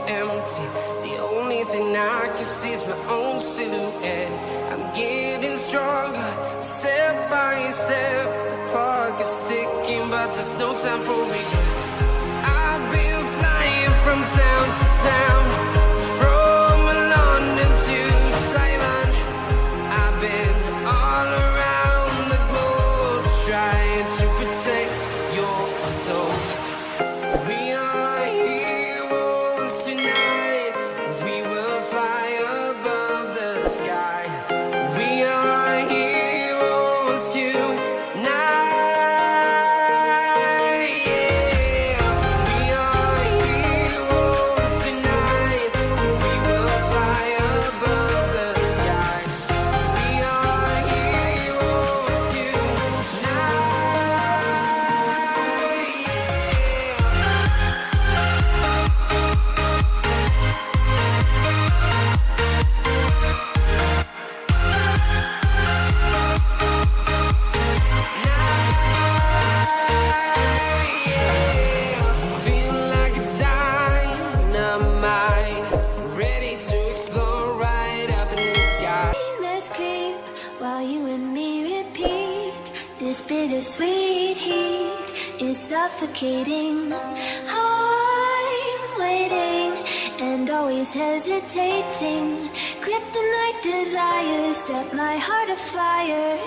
empty. The only thing I can see is my own silhouette. I'm getting stronger, step by step. The clock is ticking, but there's no time for regrets. I've been flying from town to town, from London to Taiwan. I've been all around the globe trying to protect your soul. We are heroes tonight. We will fly above the sky. We are heroes tonight. Yeah. We are heroes tonight. We will fly above the sky. We are heroes tonight. Feel like a dynamite, ready to explode right up in the sky. Let's creep while you and me repeat. This bittersweet heat is suffocating. I'm waiting and always hesitating. Kryptonite desires set my heart afire.